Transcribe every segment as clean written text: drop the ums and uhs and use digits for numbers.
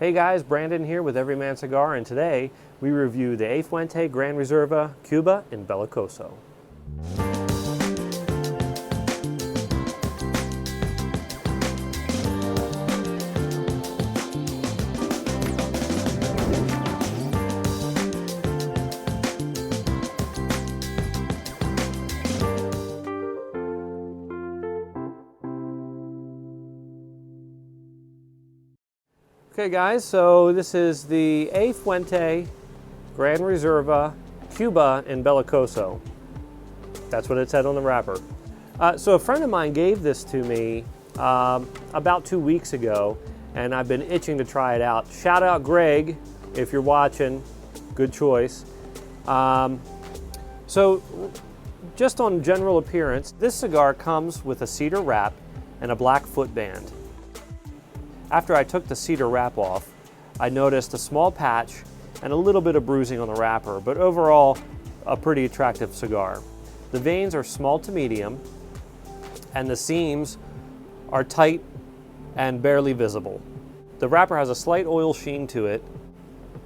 Hey guys, Brandon here with Everyman Cigar, and today we review the Fuente Gran Reserva Cuba in Belicoso. Okay guys, so this is the Fuente Gran Reserva Cuba in Belicoso. That's what it said on the wrapper. So a friend of mine gave this to me about 2 weeks ago, and I've been itching to try it out. Shout out Greg, if you're watching, good choice. So just on general appearance, this cigar comes with a cedar wrap and a black footband. After I took the cedar wrap off, I noticed a small patch and a little bit of bruising on the wrapper, but overall, a pretty attractive cigar. The veins are small to medium, and the seams are tight and barely visible. The wrapper has a slight oil sheen to it,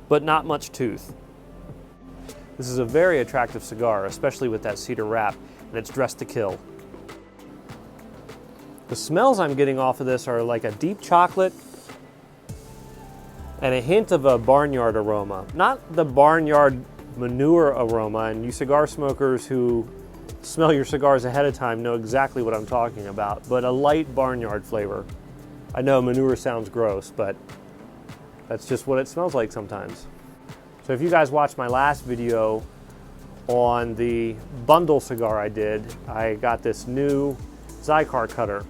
but not much tooth. This is a very attractive cigar, especially with that cedar wrap, and it's dressed to kill. The smells I'm getting off of this are like a deep chocolate and a hint of a barnyard aroma. Not the barnyard manure aroma, and you cigar smokers who smell your cigars ahead of time know exactly what I'm talking about, but a light barnyard flavor. I know manure sounds gross, but that's just what it smells like sometimes. So if you guys watched my last video on the bundle cigar I did, I got this new Zycar cutter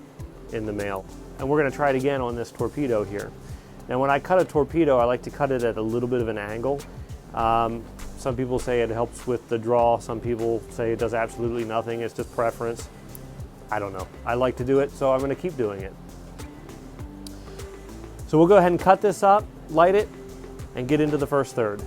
in the mail, and we're going to try it again on this torpedo here. Now when I cut a torpedo, I like to cut it at a little bit of an angle. Some people say it helps with the draw, some people say it does absolutely nothing, it's just preference. I don't know, I like to do it, so I'm going to keep doing it. So we'll go ahead and cut this up, light it, and get into the first third.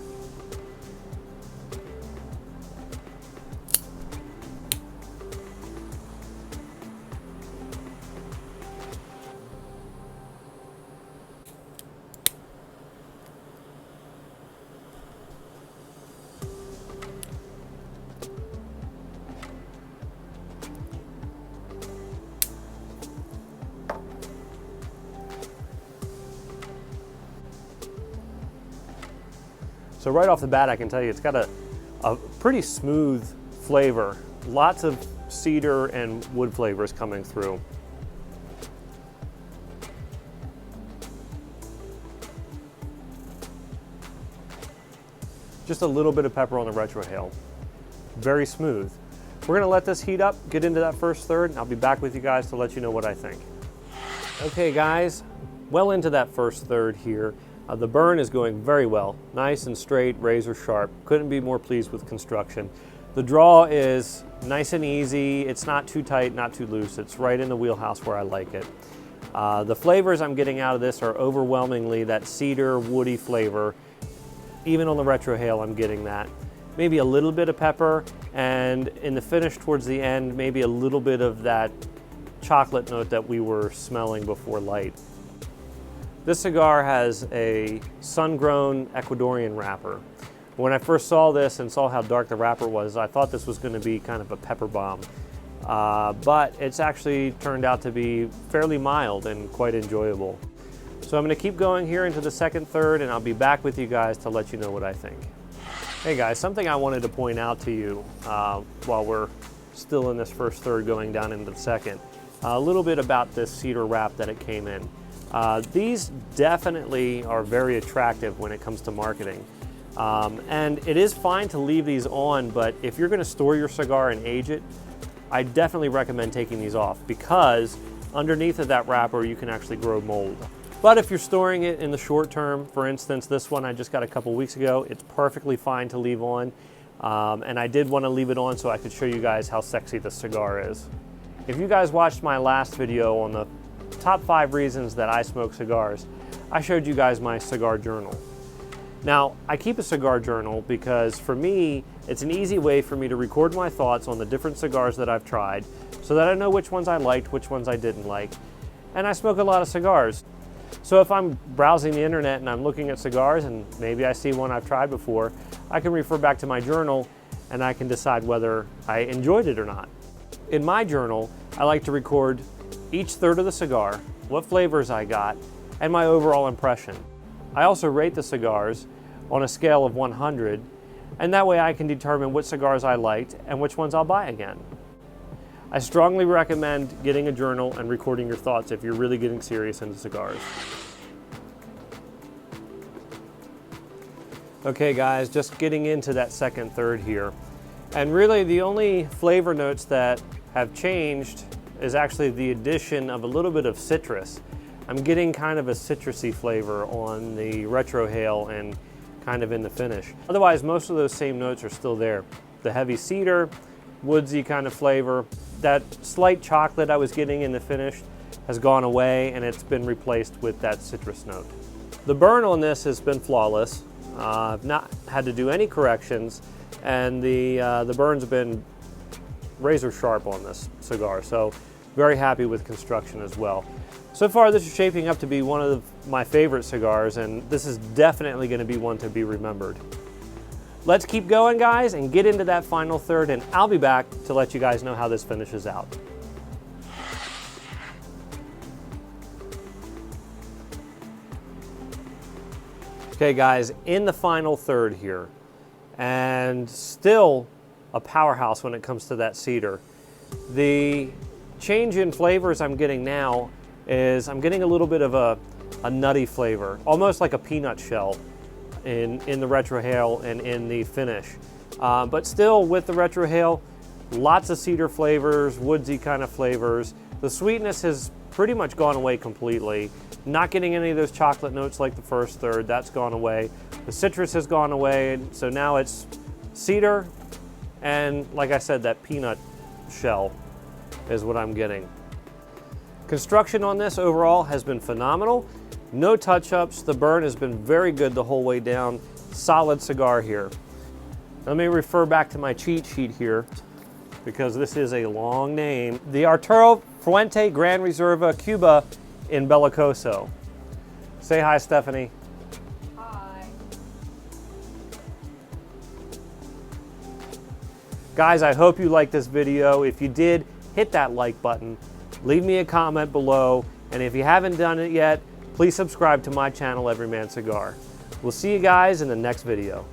So right off the bat, I can tell you it's got a pretty smooth flavor. Lots of cedar and wood flavors coming through. Just a little bit of pepper on the retrohale. Very smooth. We're gonna let this heat up, get into that first third, and I'll be back with you guys to let you know what I think. Okay guys, well into that first third here. The burn is going very well, nice and straight, razor sharp. Couldn't be more pleased with construction. The draw is nice and easy. It's not too tight, not too loose. It's right in the wheelhouse where I like it. The flavors I'm getting out of this are overwhelmingly that cedar, woody flavor. Even on the retrohale, I'm getting that. Maybe a little bit of pepper, and in the finish towards the end, maybe a little bit of that chocolate note that we were smelling before light. This cigar has a sun-grown Ecuadorian wrapper. When I first saw this and saw how dark the wrapper was, I thought this was going to be kind of a pepper bomb. But it's actually turned out to be fairly mild and quite enjoyable. So I'm going to keep going here into the second third, and I'll be back with you guys to let you know what I think. Hey guys, something I wanted to point out to you while we're still in this first third going down into the second. A little bit about this cedar wrap that it came in. These definitely are very attractive when it comes to marketing. And it is fine to leave these on, but if you're going to store your cigar and age it, I definitely recommend taking these off, because underneath of that wrapper you can actually grow mold. But if you're storing it in the short term, for instance, this one I just got a couple weeks ago, it's perfectly fine to leave on. And I did want to leave it on so I could show you guys how sexy this cigar is. If you guys watched my last video on the top 5 reasons that I smoke cigars, I showed you guys my cigar journal. Now, I keep a cigar journal because for me, it's an easy way for me to record my thoughts on the different cigars that I've tried so that I know which ones I liked, which ones I didn't like. And I smoke a lot of cigars. So if I'm browsing the internet and I'm looking at cigars and maybe I see one I've tried before, I can refer back to my journal and I can decide whether I enjoyed it or not. In my journal, I like to record each third of the cigar, what flavors I got, and my overall impression. I also rate the cigars on a scale of 100, and that way I can determine which cigars I liked and which ones I'll buy again. I strongly recommend getting a journal and recording your thoughts if you're really getting serious into cigars. Okay guys, just getting into that second third here. And really the only flavor notes that have changed is actually the addition of a little bit of citrus. I'm getting kind of a citrusy flavor on the retrohale and kind of in the finish. Otherwise, most of those same notes are still there. The heavy cedar, woodsy kind of flavor. That slight chocolate I was getting in the finish has gone away and it's been replaced with that citrus note. The burn on this has been flawless. I've not had to do any corrections, and the burns have been razor sharp on this cigar, so very happy with construction as well. So far this is shaping up to be one of my favorite cigars, and this is definitely going to be one to be remembered. Let's keep going guys and get into that final third, and I'll be back to let you guys know how this finishes out. Okay guys, in the final third here, and still a powerhouse when it comes to that cedar. The change in flavors I'm getting now is I'm getting a little bit of a nutty flavor, almost like a peanut shell in the retrohale and in the finish. But still with the retrohale, lots of cedar flavors, woodsy kind of flavors. The sweetness has pretty much gone away completely. Not getting any of those chocolate notes like the first third, that's gone away. The citrus has gone away, so now it's cedar and, like I said, that peanut shell is what I'm getting. Construction on this overall has been phenomenal. No touch-ups. The burn has been very good the whole way down. Solid cigar here. Let me refer back to my cheat sheet here because this is a long name. The Arturo Fuente Gran Reserva Cuba in Belicoso. Say hi, Stephanie. Hi. Guys, I hope you liked this video. If you did, hit that like button. Leave me a comment below. And if you haven't done it yet, please subscribe to my channel, Everyman Cigar. We'll see you guys in the next video.